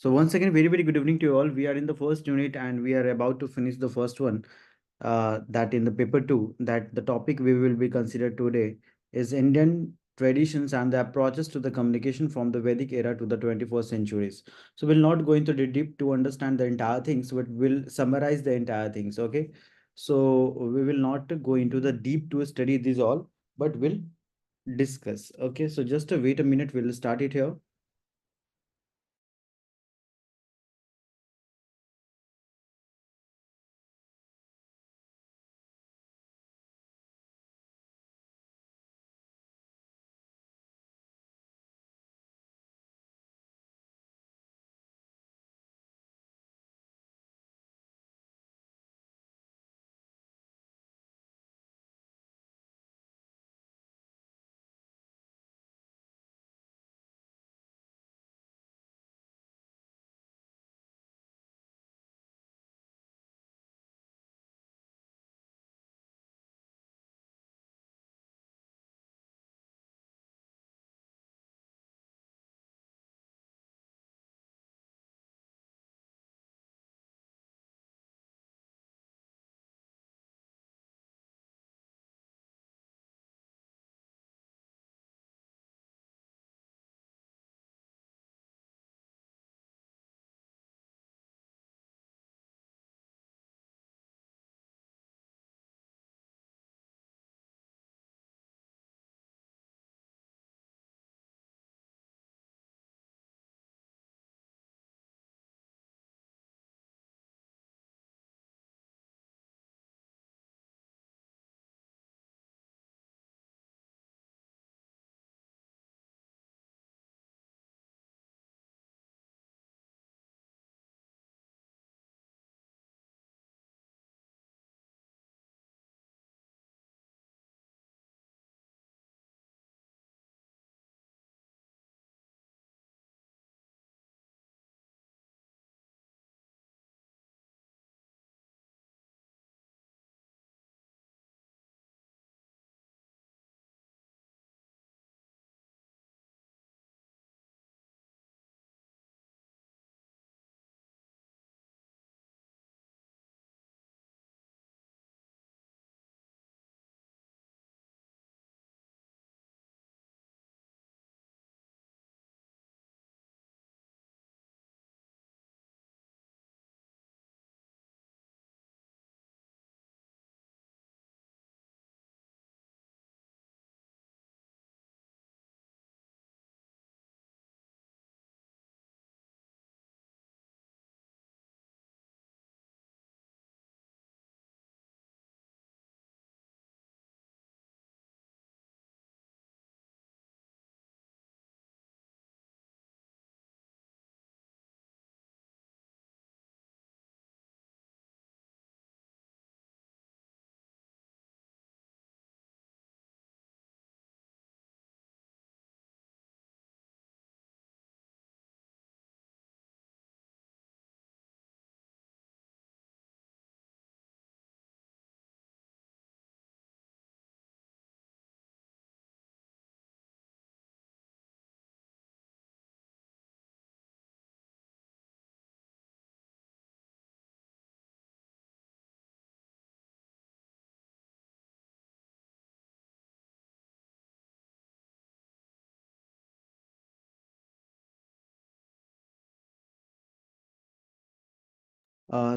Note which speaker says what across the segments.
Speaker 1: So once again, very, very good evening to you all. We are in the first unit and we are about to finish the first one. That in the paper two, that the topic we will be considered today is Indian traditions and the approaches to the communication from the Vedic era to the 21st centuries. So we'll not go into the deep to understand the entire things, but we'll summarize the entire things. Okay. So we will not go into the deep to study these all, but we'll discuss. Okay. So just wait a minute. We'll start it here.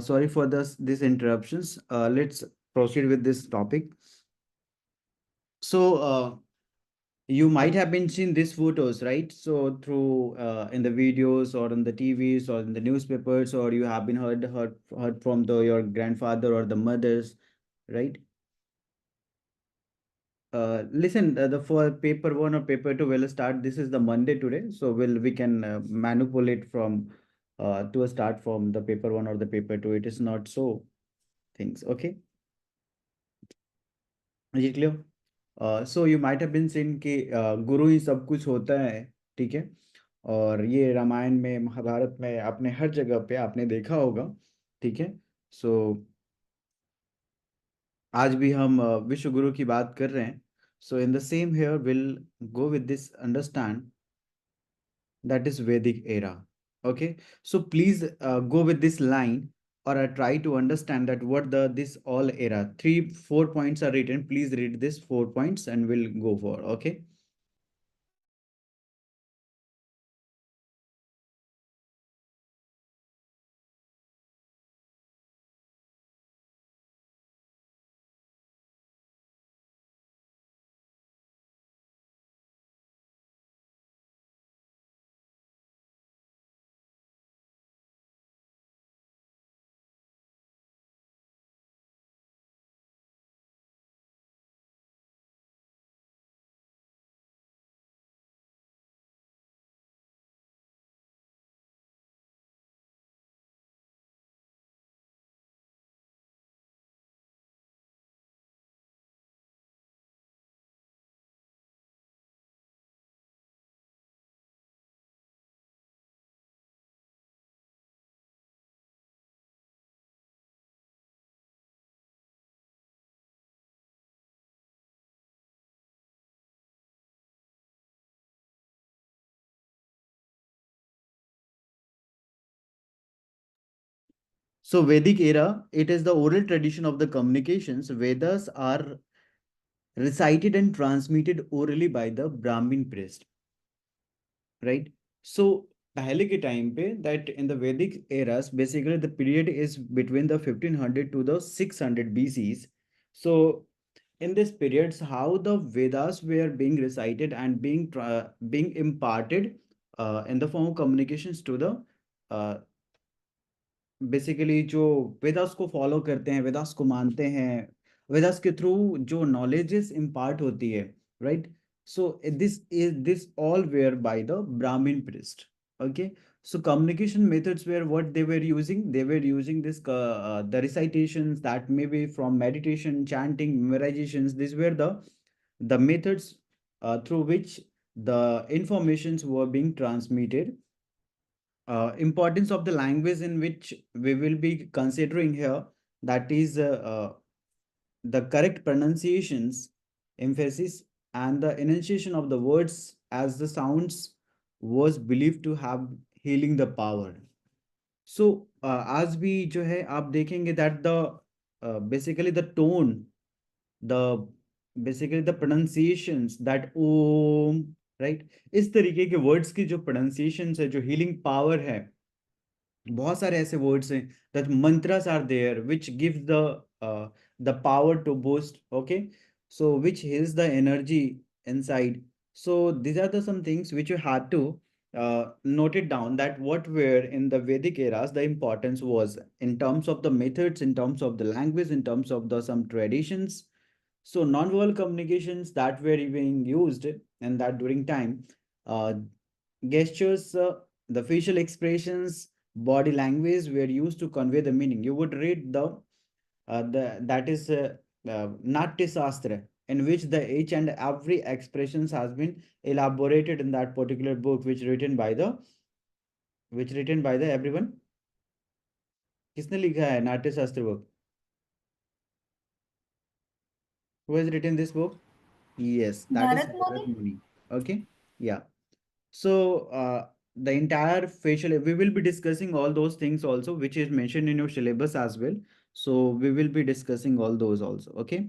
Speaker 1: Sorry for this interruptions. Let's proceed with this topic. So you might have been seen these photos, right? So through in the videos or on the TVs or in the newspapers, or you have been heard from your grandfather or the mothers, right? Listen, the for paper one or paper two, we'll start. This is the Monday today, so we can manipulate from to a start from the paper one or the paper two. It is not so things. Okay, is it clear? So you might have been seen कि गुरु ही सब कुछ होता है, ठीक है। और ये रामायण में महाभारत में आपने हर जगह पे आपने देखा होगा, ठीक है। सो आज भी हम विश्व गुरु की बात कर रहे हैं। So in the same here will go with this understand that is Vedic era. Okay, so please go with this line, or try to understand that what the this all era. 3 4 points are written. Please read this 4 points and we'll go for. Okay. So Vedic era, it is the oral tradition of the communications. Vedas are recited and transmitted orally by the Brahmin priest, right? So पहले के time पे, that in the Vedic eras, basically the period is between the 1500 to the 600 BCs. So in this periods, how the Vedas were being recited and being imparted in the form of communications to the uh, basically जो वेदास को follow करते हैं, वेदास को मानते हैं, वेदास के through जो knowledges impart होती है, right? So this all were by the Brahmin priest. Okay, so communication methods were what they were using. They were using the recitations, that may be from meditation, chanting, memorizations. These were the methods through which the informations were being transmitted. Importance of the language in which we will be considering here, that is the correct pronunciations, emphasis, and the enunciation of the words as the sounds was believed to have healing the power. So आज भी जो है आप देखेंगे that the basically the tone, the basically the pronunciations, that om, right? इस तरीके के words की जो pronunciations है, जो healing power है, बहुत सारे ऐसे वर्ड्स हैं, that mantras are there which gives the power to boost. Okay, so which heals the energy inside. So these are the some things which you had to note it down, that what were in the Vedic eras the importance was in terms of the methods, in terms of the language, in terms of the some traditions. So non-verbal communications that were being used in that during time, uh, gestures, the facial expressions, body language were used to convey the meaning. You would read the that is Natya Shastra, in which the each and every expressions has been elaborated in that particular book, which written by the everyone. किसने लिखा है नाट्य शास्त्र book? Who has written this book? Yes, that is
Speaker 2: Bharat
Speaker 1: Bharat
Speaker 2: Muni?
Speaker 1: Muni. Okay, yeah. So the entire facial, we will be discussing all those things also, which is mentioned in your syllabus as well. So we will be discussing all those also. Okay.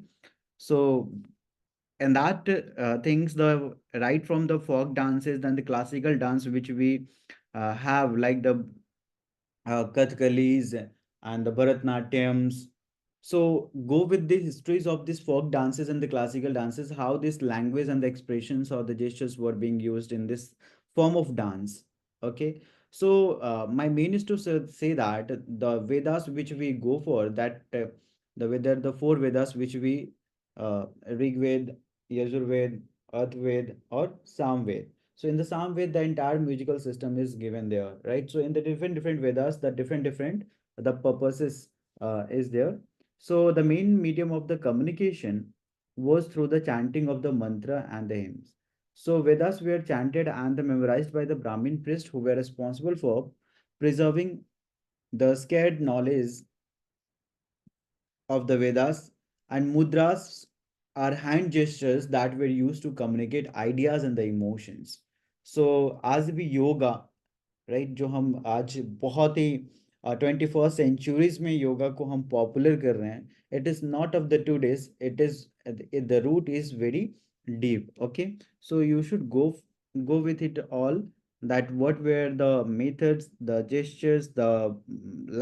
Speaker 1: So and that things, the right from the folk dances, then the classical dance which we have, like the Kathakalis and the Bharatnatyams. So go with the histories of these folk dances and the classical dances, how this language and the expressions or the gestures were being used in this form of dance. Okay. So my main is to say that the Vedas which we go for, that the whether the four Vedas which we Rig Ved, Yajurved, Earthved, or Samved. So in the Samved, the entire musical system is given there, right? So in the different Vedas, the different the purposes is there. So the main medium of the communication was through the chanting of the mantra and the hymns. So Vedas were chanted and memorized by the Brahmin priests, who were responsible for preserving the scared knowledge of the Vedas, and mudras are hand gestures that were used to communicate ideas and the emotions. So as we yoga, right, जो हम आज बहुत ही 21st centuries में योगा को हम popular कर रहे हैं, it is not of the two days, it is the root is very deep. Okay, so you should go with it all, that what were the methods, the gestures, the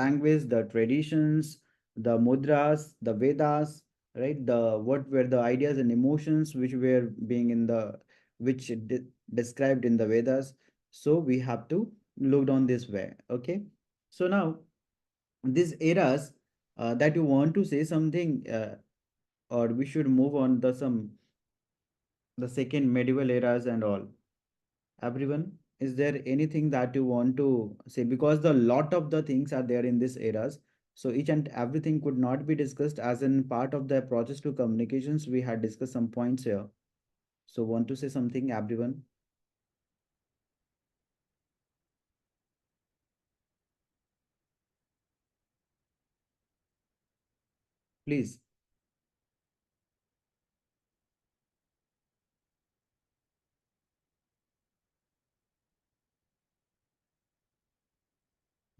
Speaker 1: language, the traditions, the mudras, the Vedas, right, the what were the ideas and emotions which were being in the which described in the Vedas. So we have to look on this way. Okay, so now these eras, that you want to say something, or we should move on the some the second medieval eras and all. Everyone, is there anything that you want to say? Because the lot of the things are there in this eras, so each and everything could not be discussed. As in part of the approaches to communications, we had discussed some points here. So want to say something, everyone? Please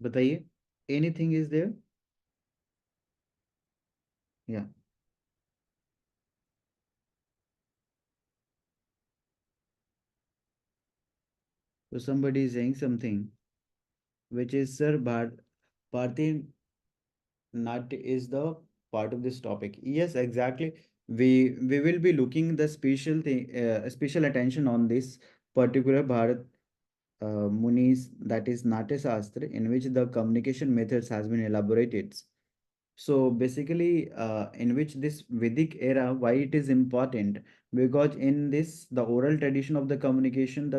Speaker 1: बताइए. Anything is there? Yeah. So somebody is saying something, which is Sir Bharti Nat is the part of this topic. Yes, exactly. We will be looking the special thing, special attention on this particular Bharat Muni's, that is Natya Shastra, in which the communication methods has been elaborated. So basically, in which this Vedic era, why it is important? Because in this, the oral tradition of the communication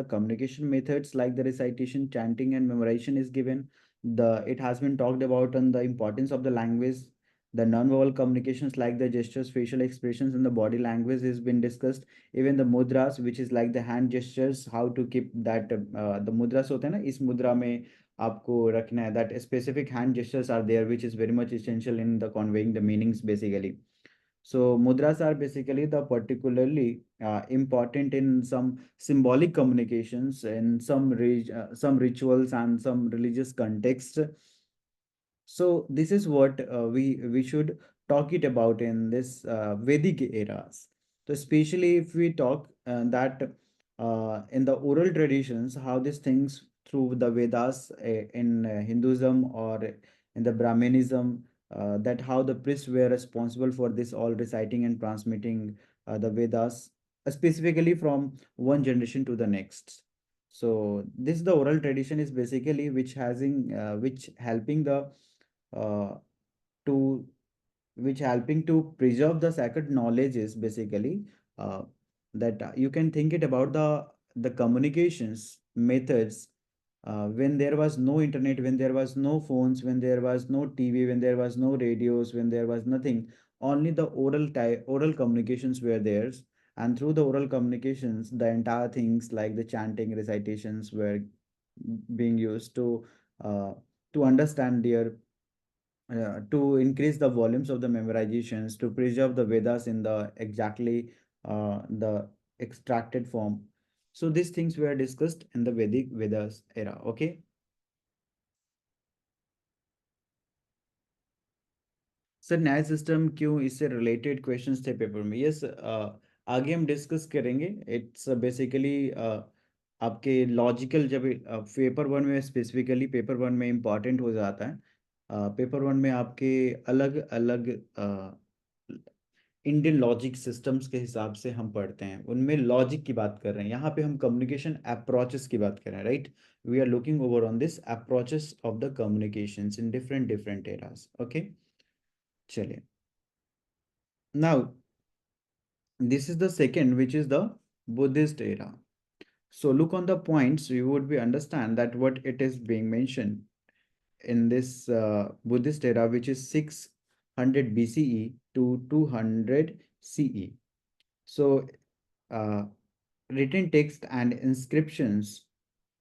Speaker 1: methods like the recitation, chanting, and memorization is given. It has been talked about on the importance of the language. The non-verbal communications like the gestures, facial expressions, and the body language has been discussed. Even the mudras, which is like the hand gestures, how to keep that the mudras होते हैं ना, इस मुद्रा में आपको रखना है, that specific hand gestures are there which is very much essential in the conveying the meanings basically. So mudras are basically the particularly important in some symbolic communications in some rituals and some religious context. So this is what we should talk it about in this Vedic eras. So especially if we talk that in the oral traditions, how these things through the Vedas in Hinduism or in the Brahmanism, that how the priests were responsible for this all reciting and transmitting the Vedas, specifically from one generation to the next. So this the oral tradition is basically which helping the uh, to which helping to preserve the sacred knowledge is basically uh, that you can think it about the communications methods when there was no internet, when there was no phones, when there was no TV, when there was no radios, when there was nothing, only the oral communications were theirs. And through the oral communications, the entire things like the chanting recitations were being used uh, to understand their to increase the volumes of the memorizations, to preserve the Vedas in the exactly the extracted form. So these things were discussed in the Vedic Vedas era. Okay. Sir न्याय system क्यों, इससे related questions थे paper में. Yes, आगे हम discuss करेंगे. It's basically आपके logical जब पेपर वन में स्पेसिफिकली पेपर वन में इम्पॉर्टेंट हो जाता है. पेपर वन में आपके अलग अलग इंडियन लॉजिक सिस्टम्स के हिसाब से हम पढ़ते हैं, उनमें लॉजिक की बात कर रहे हैं. यहाँ पे हम कम्युनिकेशन अप्रोचेस की बात कर रहे हैं, right. We are looking over on this approaches of the communications in different different eras. Okay, चलिए. Now, this is the second, which is the Buddhist era. So look on the points, you would be understand that what it is being mentioned in this Buddhist era, which is 600 BCE to 200 CE. So uh, written text and inscriptions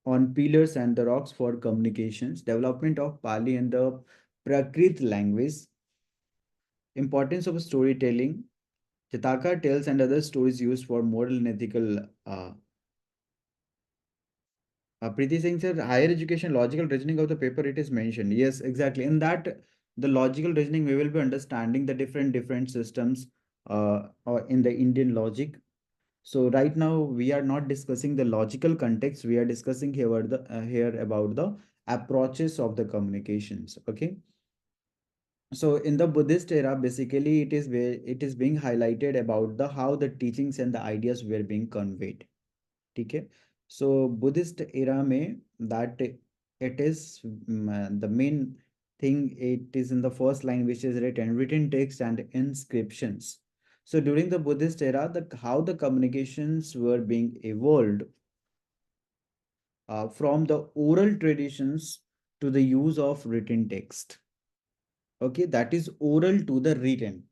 Speaker 1: on pillars and the rocks for communications, development of Pali and the Prakrit language, importance of storytelling, Jataka tales and other stories used for moral and ethical Preeti Singh said, higher education, logical reasoning of the paper, it is mentioned. Yes, exactly. In that, the logical reasoning, we will be understanding the different systems in the Indian logic. So right now, we are not discussing the logical context. We are discussing here about the approaches of the communications. Okay. So in the Buddhist era, basically, it is being highlighted about the how the teachings and the ideas were being conveyed. ठीक है. So Buddhist era में that it is the main thing, it is in the first line which is written text and inscriptions. So during the Buddhist era, the how the communications were being evolved from the oral traditions to the use of written text. Okay, that is oral to the written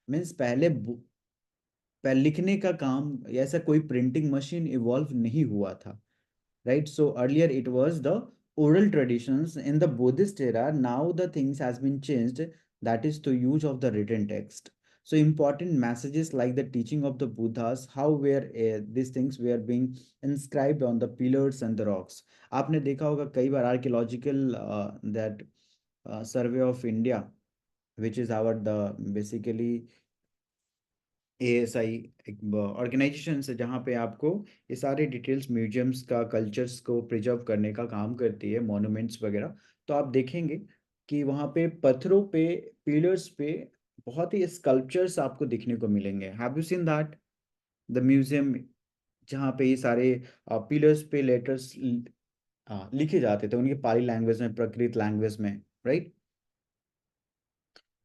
Speaker 1: means लिखने का काम, ऐसा कोई printing machine evolve नहीं हुआ था. Right? So earlier it was the oral traditions. In the Buddhist era, now the things has been changed, that is to use of the written text. So important messages like the teaching of the Buddhas, how were these things were being inscribed on the pillars and the rocks. आपने देखा होगा कई बार archaeological that survey of India, which is our the basically ASI एक organisation है जहाँ पे आपको ये सारे डिटेल्स म्यूजियम्स का कल्चर्स को प्रिजर्व करने का काम करती है, मॉन्यूमेंट्स वगैरह. तो आप देखेंगे कि वहाँ पे पत्थरों पे, पिलर्स पे बहुत ही स्कल्पचर्स आपको दिखने को मिलेंगे. Have you seen that the museum, जहाँ पे ये सारे पिलर्स पे लेटर्स लिखे जाते थे उनकी पाली लैंग्वेज में, प्रकृत लैंग्वेज में, right?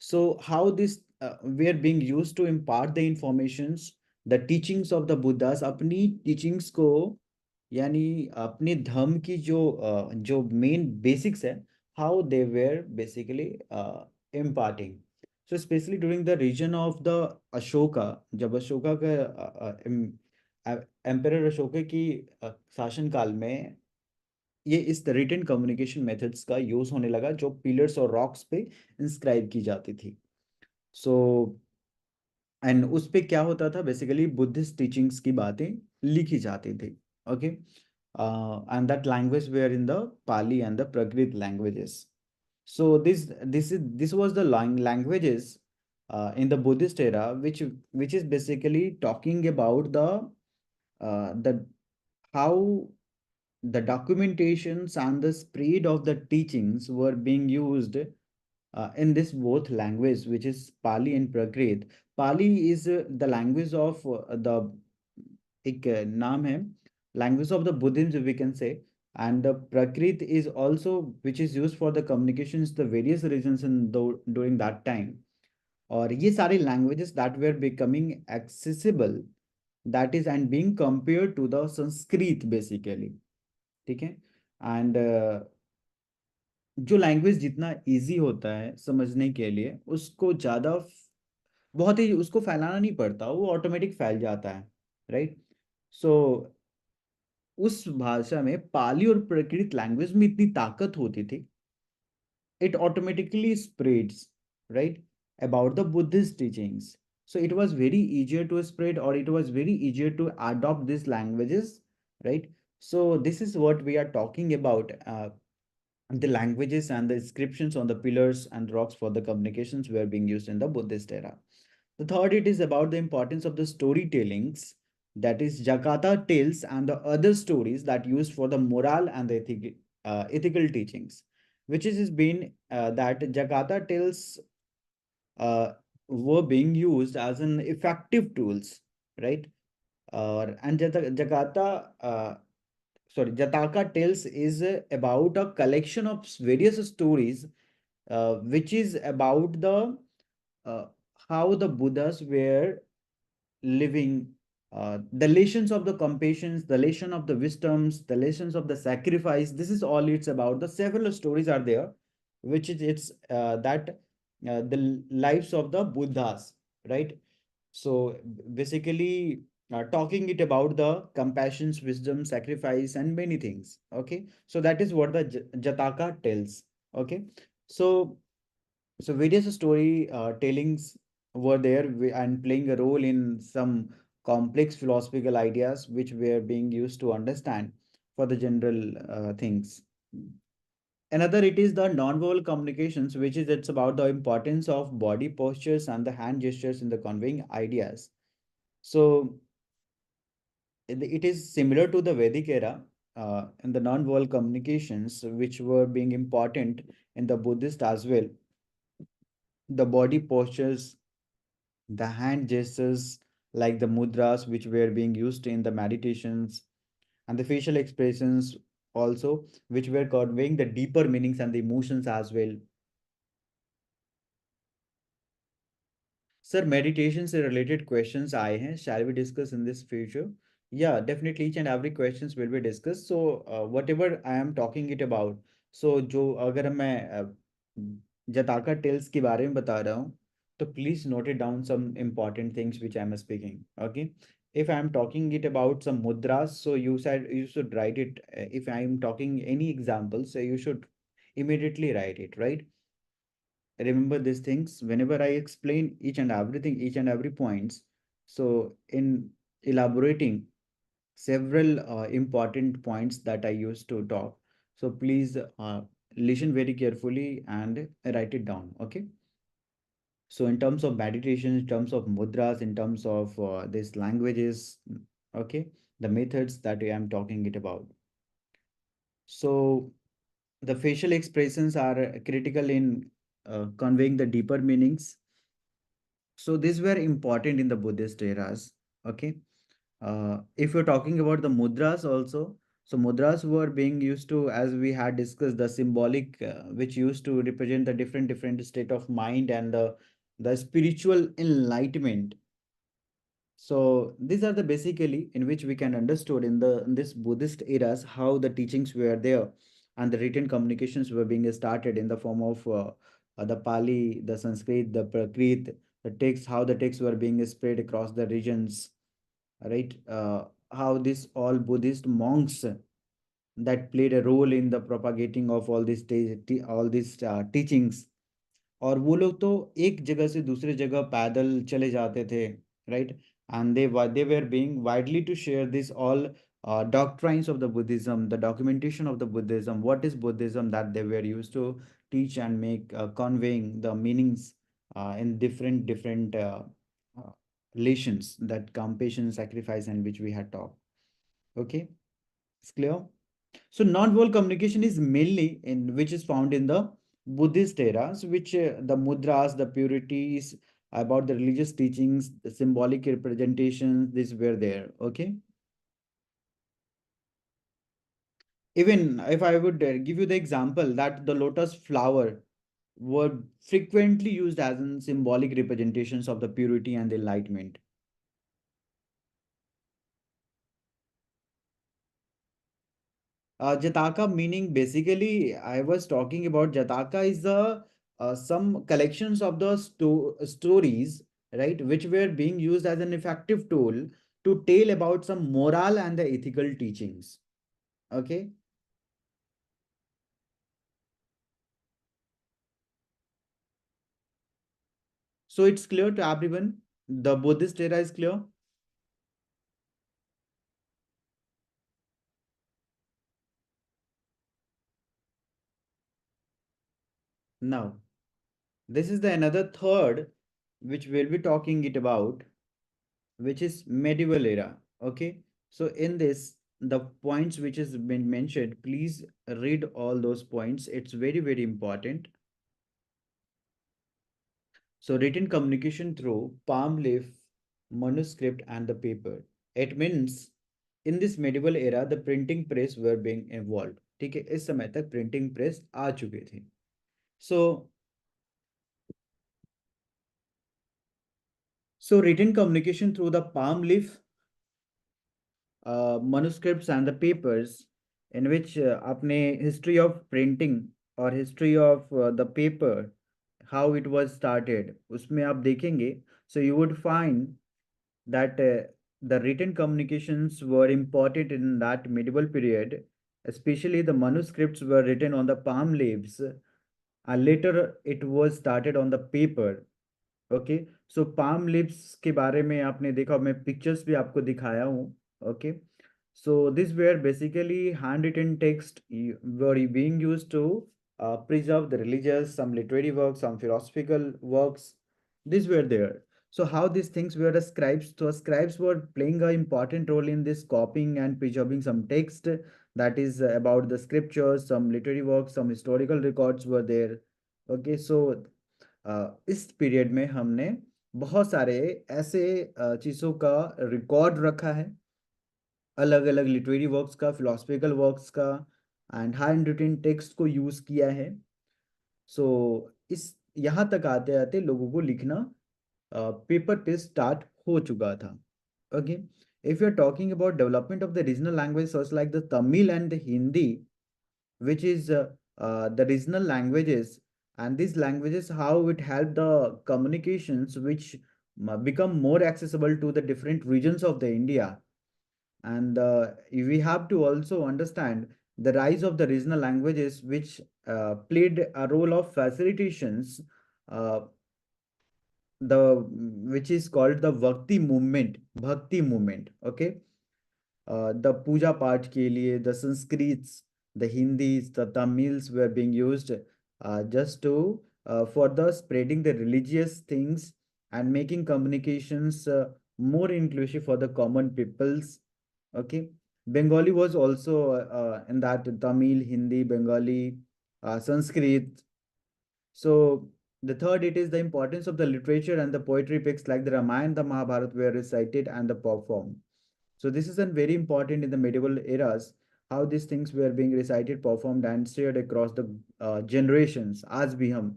Speaker 1: So how this were being used to impart the informations, the teachings of the Buddhas, अपनी teachings को, यानी अपने धर्म की जो main basics है, how they were basically imparting. So especially during the region of the Ashoka, जब अशोका का एम्परर अशोका की शासन काल में ये इस रिटन कम्युनिकेशन मेथड्स का यूज होने लगा जो पिलर्स और रॉक्स पे इंस्क्राइब की जाती थी. सो एंड उस पे क्या होता था, बेसिकली बुद्धिस्ट टीचिंग्स की बातें लिखी जाती थी. Okay. And that language were in the Pali and the Prakrit languages. So this was the languages in the Buddhist era, which is basically talking about the how the documentations and the spread of the teachings were being used in this both language, which is Pali and Prakrit. Pali is the language of the एक नाम है, language of the Buddhism we can say, and the Prakrit is also which is used for the communications the various regions during that time. और ये सारे languages that were becoming accessible, that is and being compared to the Sanskrit basically. ठीक है. And जो language जितना easy होता है समझने के लिए, उसको ज़्यादा बहुत ही उसको फैलाना नहीं पड़ता, वो ऑटोमेटिक फैल जाता है, राइट? सो उस भाषा में पाली और प्राकृत लैंग्वेज में इतनी ताकत होती थी, it automatically spreads, right, about the Buddhist teachings. So it was very easier to spread, or it was very easier to adopt these languages, right? So this is what we are talking about, the languages and the inscriptions on the pillars and rocks for the communications were being used in the Buddhist era. The third, it is about the importance of the storytellings, that is Jakarta tales and the other stories that used for the moral and the ethical teachings, which is been that Jakarta tales were being used as an effective tools, right? And Jataka tales is about a collection of various stories, which is about the uh, how the Buddhas were living, the lessons of the compassions, the lesson of the wisdoms, the lessons of the sacrifice. This is all it's about. The several stories are there, which is it's that the lives of the Buddhas, right? So basically, talking it about the compassions, wisdom, sacrifice, and many things. Okay, so that is what the Jataka tells. Okay, so various story tellings were there and playing a role in some complex philosophical ideas which were being used to understand. for the general things. Another, it is the non-verbal communications, which is it's about the importance of body postures and the hand gestures in the conveying ideas. So it is similar to the Vedic era and the non-verbal communications, which were being important in the Buddhist as well. The body postures, the hand gestures, like the mudras, which were being used in the meditations, and the facial expressions also, which were conveying the deeper meanings and the emotions as well. Sir, meditation से related questions आए हैं. Shall we discuss in this future? Yeah, definitely each and every questions will be discussed. So whatever I am talking it about. So जो अगर मैं जताका tales के बारे में बता रहा हूँ, तो please note it down some important things which I am speaking. Okay. If I am talking it about some mudras, so you said you should write it. If I am talking any examples, so you should immediately write it, right? Remember these things whenever I explain each and everything, each and every points. So in elaborating several important points that I used to talk, so please listen very carefully and write it down. Okay. So in terms of meditation, in terms of mudras, in terms of these languages, okay, the methods that I am talking it about. So the facial expressions are critical in conveying the deeper meanings. So these were important in the Buddhist eras. Okay. If you're talking about the mudras also, so mudras were being used to, as we had discussed, the symbolic, which used to represent the different state of mind and the spiritual enlightenment. So these are the basically in which we can understood in this Buddhist eras how the teachings were there and the written communications were being started in the form of the Pali, the Sanskrit, the Prakrit, the texts, how the texts were being spread across the regions, right? How this all Buddhist monks that played a role in the propagating of all these all these teachings. और वो लोग तो एक जगह से दूसरे जगह पैदल चले जाते थे, right? And they were being widely to share this all doctrines of the Buddhism, the documentation of the Buddhism, what is Buddhism, that they were used to teach and make conveying the meanings in different uh, relations, that compassion, sacrifice, and which we had talked. Okay, it's clear. So non-verbal communication is mainly in which is found in the Buddhist eras, which the mudras, the purities about the religious teachings, the symbolic representations, these were there. Okay. Even if I would give you the example that the lotus flower were frequently used as in symbolic representations of the purity and the enlightenment. Jataka meaning basically, I was talking about Jataka is the some collections of the stories, right, which were being used as an effective tool to tell about some moral and the ethical teachings. Okay, so it's clear to everyone. The Buddhist era is clear. Now, this is the another third which we'll be talking it about, which is medieval era. Okay, so in this, the points which has been mentioned, please read all those points. It's very important. So written communication through palm leaf, manuscript, and the paper. It means in this medieval era the printing press were being evolved. ठीक है, इस समय तक printing press आ चुके थे. So written communication through the palm leaf, manuscripts and the papers, in which आपने history of printing और history of the paper, how it was started, उसमें आप देखेंगे. So you would find that the written communications were important in that medieval period, especially the manuscripts were written on the palm leaves, and later it was started on the paper. Okay, so palm lips के बारे में आपने देखा, मैं pictures भी आपको दिखाया हूँ. Okay, So these were basically handwritten text were being used to preserve the religious, some literary works, some philosophical works. These were there. So how these things were the scribes? So scribes were playing an important role in this copying and preserving some text that is about the scriptures, some literary works, some historical records were there. Okay, so इस period में हमने बहुत सारे ऐसे चीज़ों का record रखा है, अलग अलग लिटरेरी वर्क्स का, फिलोसफिकल वर्क्स का एंड हैंड रिटन टेक्स्ट को यूज़ किया है। सो इस यहाँ तक आते आते लोगों को लिखना पेपर पे स्टार्ट हो चुका था। Okay, if you are talking about development of the regional language such like the Tamil and the Hindi, which is the regional languages, and these languages how it help the communications which become more accessible to the different regions of the India. And we have to also understand the rise of the regional languages which played a role of facilitations, uh, the which is called the bhakti movement. Okay, the puja part ke liye the Sanskrits, the Hindis, the Tamils were being used just to further spreading the religious things and making communications more inclusive for the common peoples. Okay, Bengali was also in that Tamil, Hindi, Bengali, Sanskrit. So the third, it is the importance of the literature and the poetry epics like the Ramayana, the Mahabharata were recited and the performed. So this is a very important in the medieval eras, how these things were being recited, performed, and shared across the generations. As we hum,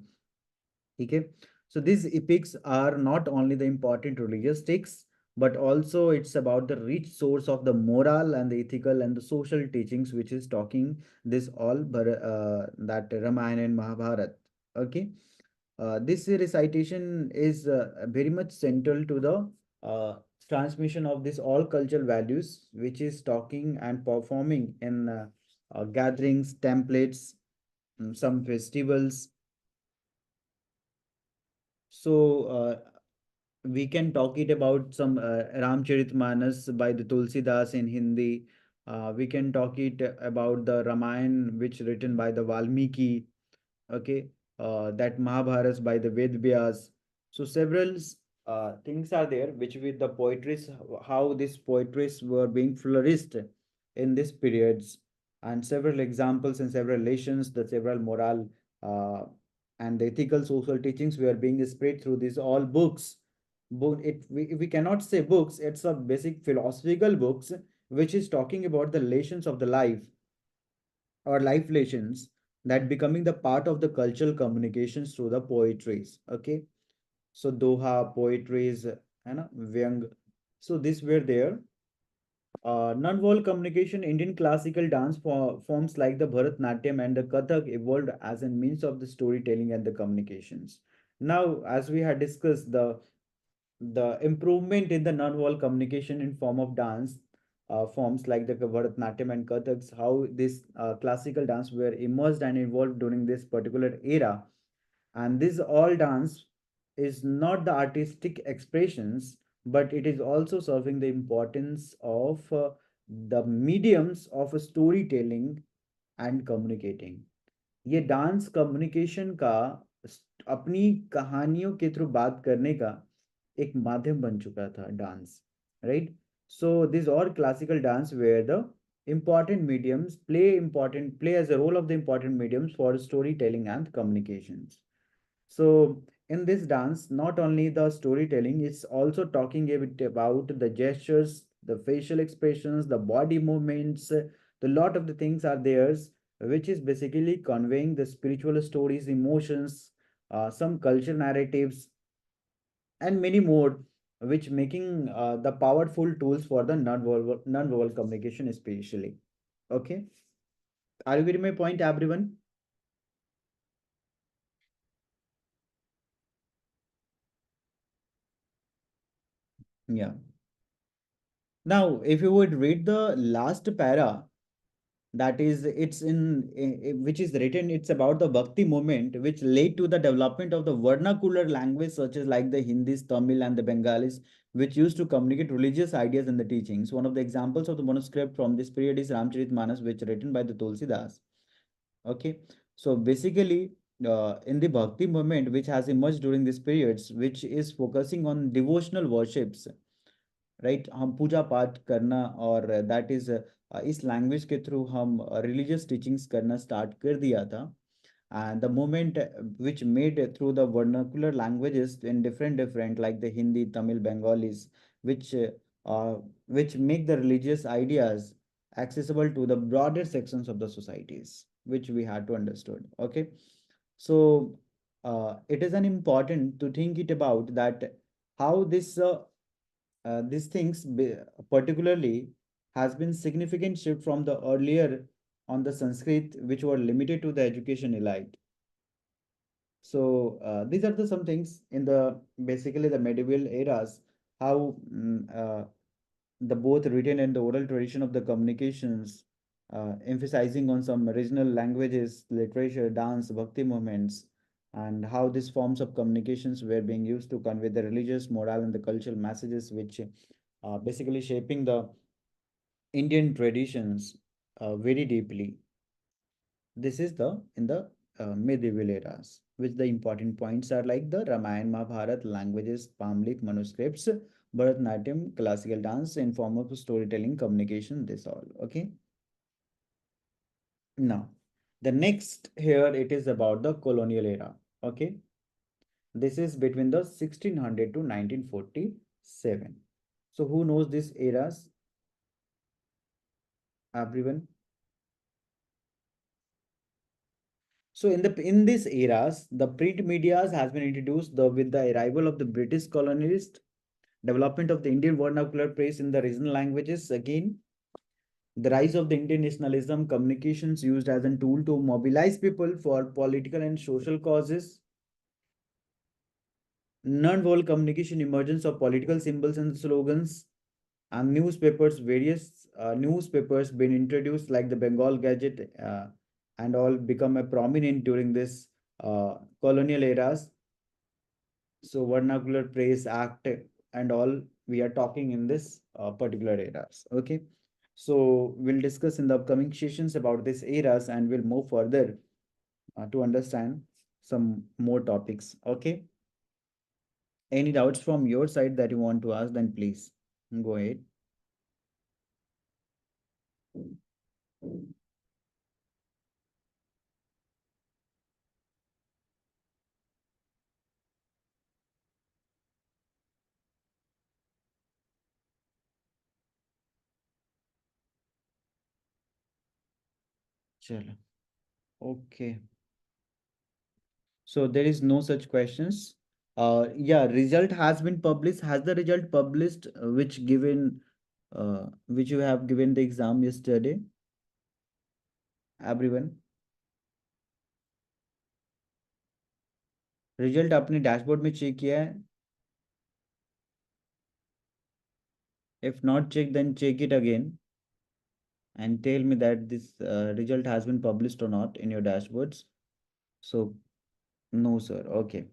Speaker 1: okay. So these epics are not only the important religious texts, but also it's about the rich source of the moral and the ethical and the social teachings, which is talking this all, but that Ramayana and Mahabharata. Okay, this recitation is very much central to the transmission of this all cultural values, which is talking and performing in gatherings, templates, some festivals. So we can talk it about some Ramcharitmanas by the Tulsidas in Hindi. We can talk it about the Ramayana, which written by the Valmiki. Okay, that Mahabharata by the Ved Vyas. So several things are there which with the poetries, how these poetries were being flourished in these periods, and several examples and several relations, the several moral and the ethical social teachings were being spread through these all books. We cannot say books, it's a basic philosophical books which is talking about the relations of the life or life lessons that becoming the part of the cultural communications through the poetries. Okay, so doha poetries and vyang, so these were there. Non-verbal communication, Indian classical dance forms like the Bharatnatyam and the Kathak evolved as a means of the storytelling and the communications. Now, as we had discussed, the improvement in the non-verbal communication in form of dance forms like the Bharatnatyam and Kathaks, how this classical dance were immersed and evolved during this particular era. And this all dance is not the artistic expressions, but it is also serving the importance of the mediums of storytelling and communicating. ये dance communication का अपनी कहानियों के through बात करने का एक माध्यम बन चुका था डांस, राइट? सो दिस और classical dance were the important mediums play as a role of the important mediums for storytelling and communications. So in this dance, not only the storytelling, it's also talking a bit about the gestures, the facial expressions, the body movements. The lot of the things are theirs, which is basically conveying the spiritual stories, emotions, some culture narratives, and many more, which making the powerful tools for the non-verbal communication, especially. Okay, are you getting my point, everyone? Yeah. Now, if you would read the last para, that is it's which is written, it's about the bhakti movement which led to the development of the vernacular language such as like the Hindis, Tamil and the Bengalis, which used to communicate religious ideas and the teachings. One of the examples of the manuscript from this period is Ramcharitmanas, which written by the Tulsidas. Okay, so basically, in the Bhakti movement, which has emerged during these periods, which is focusing on devotional worships, right हम पूजा पाठ करना और that is इस language के through हम religious teachings करना start कर दिया था and the movement which made through the vernacular languages in different like the Hindi, Tamil, Bengalis, which which make the religious ideas accessible to the broader sections of the societies, which we had to understood. Okay, so it is an important to think it about that how these things particularly has been significant shift from the earlier on the Sanskrit, which were limited to the education elite. So these are the some things in the basically the medieval eras, how the both written and the oral tradition of the communications, emphasizing on some regional languages, literature, dance, bhakti movements, and how these forms of communications were being used to convey the religious, moral, and the cultural messages, which basically shaping the Indian traditions very deeply. This is the in the medieval eras, which the important points are like the Ramayana, Mahabharata, languages, palm leaf manuscripts, Bharatanatyam, classical dance, in form of storytelling, communication, this all. Okay. Now, the next here it is about the colonial era. Okay. This is between the 1600 to 1947. So who knows these eras? Everyone. So in these eras, the print medias has been introduced with the arrival of the British colonialists, development of the Indian vernacular press in the regional languages again, the rise of the Indian nationalism, communications used as a tool to mobilize people for political and social causes, non-verbal communication, emergence of political symbols and slogans, and newspapers, various newspapers been introduced like the Bengal Gazette and all become a prominent during this colonial eras. So vernacular praise act and all we are talking in this particular eras. Okay. So we'll discuss in the upcoming sessions about these eras and we'll move further to understand some more topics. Okay. Any doubts from your side that you want to ask, then please go ahead. Chalo. Okay. So there is no such questions. Yeah, result has been published. Has the result published which you have given the exam yesterday? Everyone. Result अपने dashboard में check किया है? If not check, then check it again and tell me that this result has been published or not in your dashboards. So no sir. Okay.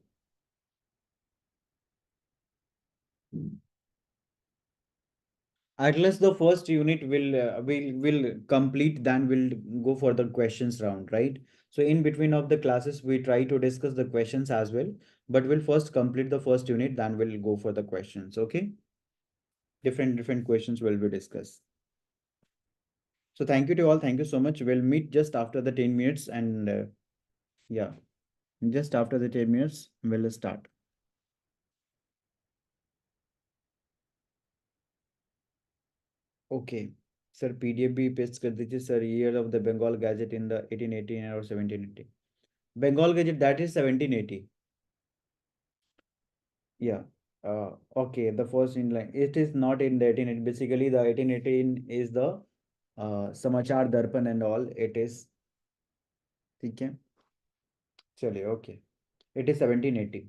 Speaker 1: At least the first unit will complete, then we'll go for the questions round, right? So in between of the classes, we try to discuss the questions as well, but we'll first complete the first unit, then we'll go for the questions. Okay, different questions will be discussed. So thank you to all. Thank you so much. We'll meet just after the 10 minutes and yeah, just after the 10 minutes, we'll start. Okay. Sir, PDF भी paste कर दीजिए sir. Year of the Bengal Gazette in the 1818 or 1780. Bengal Gazette, that is 1780. Yeah. Okay. The first in line. It is not in the 1880. Basically, the 1818 is the Samachar Darpan and all. It is. ठीक है. चलिए. Okay. It is 1780.